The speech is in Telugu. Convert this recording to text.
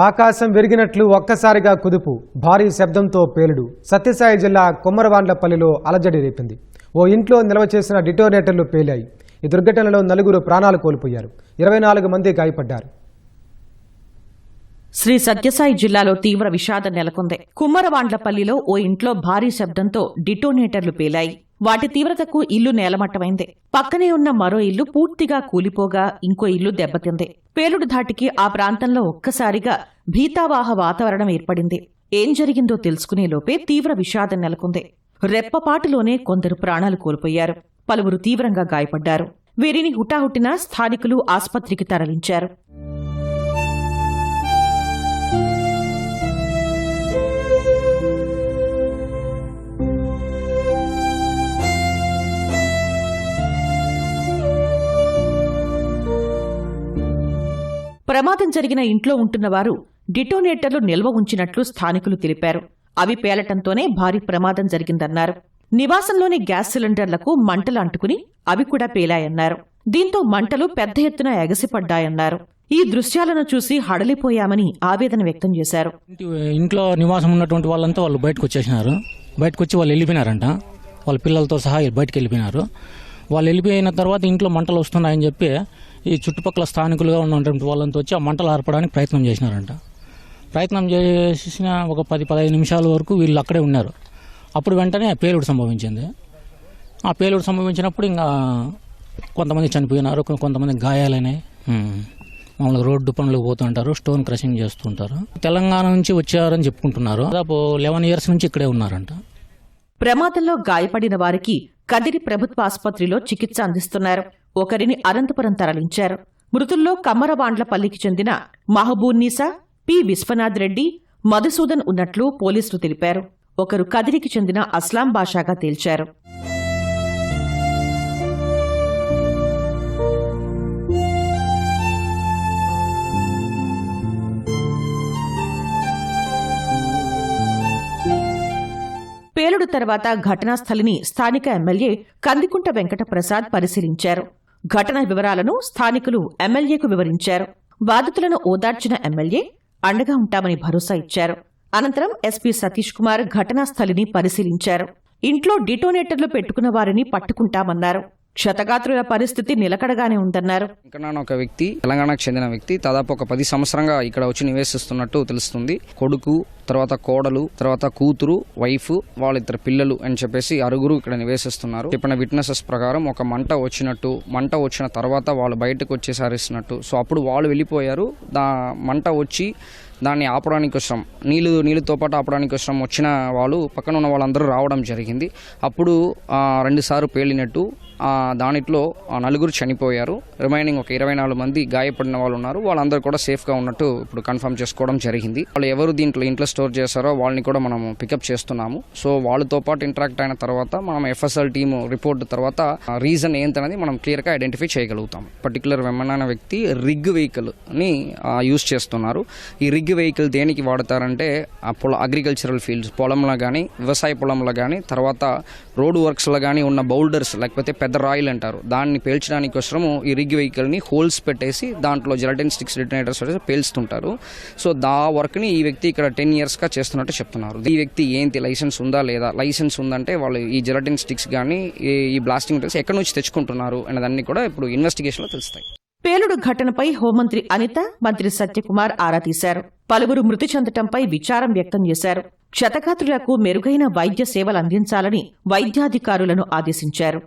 ఆకాశం విరిగినట్లు ఒక్కసారిగా కుదుపు, భారీ శబ్దంతో పేలుడు. సత్యసాయి జిల్లా కొమ్మరవాండ్లపల్లిలో అలజడి రేపింది. ఓ ఇంట్లో నిల్వ చేసిన డిటోనేటర్లు పేలాయి. ఈ దుర్ఘటనలో 4 ప్రాణాలు కోల్పోయారు, 24 మంది గాయపడ్డారు. శ్రీ సత్యసాయి జిల్లాలో తీవ్ర విషాదం నెలకొంది. కుమ్మరవాండ్లపల్లిలో ఓ ఇంట్లో భారీ శబ్దంతో డిటోనేటర్లు పేలాయి. వాటి తీవ్రతకు ఇల్లు నేలమట్టమైంది. పక్కనే ఉన్న మరో ఇల్లు పూర్తిగా కూలిపోగా ఇంకో ఇల్లు దెబ్బతింది. పేలుడు ధాటికి ఆ ప్రాంతంలో ఒక్కసారిగా భీతావాహ వాతావరణం ఏర్పడింది. ఏం జరిగిందో తెలుసుకునే లోపే తీవ్ర విషాదం నెలకొంది. రెప్పపాటులోనే కొందరు ప్రాణాలు కోల్పోయారు, పలువురు తీవ్రంగా గాయపడ్డారు. వీరిని హుటాహుటిన స్థానికులు ఆస్పత్రికి తరలించారు. ప్రమాదం జరిగిన ఇంట్లో ఉంటున్నవారు డిటోనేటర్లు నిల్వ ఉంచినట్లు స్థానికులు తెలిపారు. అవి పేలటంతోనే భారీ ప్రమాదం జరిగిందన్నారు. నివాసంలోని గ్యాస్ సిలిండర్లకు మంటలు అంటుకుని అవి కూడా పేలాయన్నారు. దీంతో మంటలు పెద్ద ఎత్తున ఎగసిపడ్డాయన్నారు. ఈ దృశ్యాలను చూసి హడలిపోయామని ఆవేదన వ్యక్తం చేశారు. ఇంట్లో నివాసం ఉన్నటువంటి వాళ్ళంతా వాళ్ళు బయటకు వచ్చేసినారు. బయటకు వచ్చి వాళ్ళు వెళ్ళిపోయినారంట. వాళ్ళ పిల్లలతో సహా బయటకు వెళ్ళిపోయినారు. వాళ్ళు వెళ్ళిపోయిన తర్వాత ఇంట్లో మంటలు వస్తున్నాయని చెప్పి ఈ చుట్టుపక్కల స్థానికులుగా ఉన్నటువంటి వాళ్ళంతా వచ్చి ఆ మంటలు ఆర్పడానికి ప్రయత్నం చేసినారంట. ప్రయత్నం చేసిన ఒక 10-15 నిమిషాల వరకు వీళ్ళు అక్కడే ఉన్నారు. అప్పుడు వెంటనే పేలుడు సంభవించింది. ఆ పేలుడు సంభవించినప్పుడు ఇంకా కొంతమంది చనిపోయినారు, కొంతమంది గాయాలైనాయి. మామూలుగా రోడ్డు పనులు పోతుంటారు, స్టోన్ క్రషింగ్ చేస్తుంటారు. తెలంగాణ నుంచి వచ్చారని చెప్పుకుంటున్నారు. దాదాపు 11 ఇయర్స్ నుంచి ఇక్కడే ఉన్నారంట. ప్రమాదంలో గాయపడిన వారికి కదిరి ప్రభుత్వ ఆసుపత్రిలో చికిత్స అందిస్తున్నారు. ఒకరిని అనంతపురం తరలించారు. మృతుల్లో కమ్మరవాండ్లపల్లికి చెందిన మహబూన్నీసా, పి విశ్వనాథ్ రెడ్డి, మధుసూదన్ ఉన్నట్లు పోలీసులు తెలిపారు. ఒకరు కదిరికి చెందిన అస్లాం బాషాగా తేల్చారు. పేలుడు తర్వాత ఘటనాస్థలిని స్థానిక ఎమ్మెల్యే కందికుంట వెంకటప్రసాద్ పరిశీలించారు. ఘటన వివరాలను స్థానికులు ఎమ్మెల్యేకు వివరించారు. బాధితులను ఓదార్చిన ఎమ్మెల్యే అండగా ఉంటామని భరోసా ఇచ్చారు. అనంతరం ఎస్పీ సతీష్ కుమార్ ఘటనాస్థలిని పరిశీలించారు. ఇంట్లో డిటోనేటర్లు పెట్టుకున్న వారిని పట్టుకుంటామన్నారు. క్షతగాత్రుల పరిస్థితి నిలకడగానే ఉందన్నారు. వెంకన్న ఒక వ్యక్తి, తెలంగాణకు చెందిన వ్యక్తి, దాదాపు ఒక 10 సంవత్సరంగా ఇక్కడ వచ్చి నివసిస్తున్నట్టు తెలుస్తుంది. కొడుకు, తర్వాత కోడలు, తర్వాత కూతురు, వైఫ్, వాళ్ళిద్దరు పిల్లలు అని చెప్పేసి 6 ఇక్కడ నివసిస్తున్నారు. చెప్పిన విట్నెసెస్ ప్రకారం ఒక మంట వచ్చిన తర్వాత వాళ్ళు బయటకు వచ్చేసి అరిస్తున్నట్టు. సో అప్పుడు వాళ్ళు వెళ్ళిపోయారు. మంట వచ్చి దాన్ని ఆపడానికి కోసం నీళ్ళతో పాటు ఆపడానికి కోసం వచ్చిన వాళ్ళు పక్కన ఉన్న వాళ్ళందరూ రావడం జరిగింది. అప్పుడు 2 సార్లు పేలినట్టు. దానిలో 4 చనిపోయారు. రిమైనింగ్ ఒక 24 మంది గాయపడిన వాళ్ళు ఉన్నారు. వాళ్ళందరూ కూడా సేఫ్గా ఉన్నట్టు ఇప్పుడు కన్ఫర్మ్ చేసుకోవడం జరిగింది. వాళ్ళు ఎవరు ఇంట్లో స్టోర్ చేశారో వాళ్ళని కూడా మనం పికప్ చేస్తున్నాము. సో వాళ్ళతో పాటు ఇంటరాక్ట్ అయిన తర్వాత మనం ఎఫ్ఎస్ఎల్ టీమ్ రిపోర్ట్ తర్వాత రీజన్ ఏంటనేది మనం క్లియర్గా ఐడెంటిఫై చేయగలుగుతాం. పర్టికులర్ వెమ్మన్న వ్యక్తి రిగ్ వెహికల్ని యూజ్ చేస్తున్నారు. ఈ రిగ్ వెహికల్ దేనికి వాడతారంటే అగ్రికల్చరల్ ఫీల్డ్స్, పొలంలో కానీ, వ్యవసాయ పొలంలో కానీ, తర్వాత రోడ్ వర్క్స్లో కానీ ఉన్న బౌల్డర్స్, లేకపోతే పెద్ద రాయిల్ అంటారు, దాన్ని పేల్చడానికి కోసము ఈ రిగ్ వెహికల్ని హోల్స్ పెట్టేసి దాంట్లో జెలటిన్ స్టిక్స్ డిటోనేటర్స్ పేల్స్తుంటారు. సో వర్క్ని ఈ వ్యక్తి ఇక్కడ 10 ఇయర్స్గా చేస్తున్నట్టు చెప్తున్నారు. ఈ వ్యక్తి ఏంటి, లైసెన్స్ ఉందా లేదా, లైసెన్స్ ఉందంటే వాళ్ళు ఈ జెలటిన్ స్టిక్స్ కానీ ఈ బ్లాస్టింగ్ మెటీరియల్స్ ఎక్కడి నుంచి తెచ్చుకుంటున్నారు అనేదాన్ని కూడా ఇప్పుడు ఇన్వెస్టిగేషన్లో తెలుస్తాయి. పేలుడు ఘటనపై హోంమంత్రి అనిత, మంత్రి సత్యకుమార్ ఆరా తీశారు. పలువురు మృతి చెందటంపై విచారం వ్యక్తం చేశారు. క్షతగాత్రులకు మెరుగైన వైద్య సేవలు అందించాలని వైద్యాధికారులను ఆదేశించారు.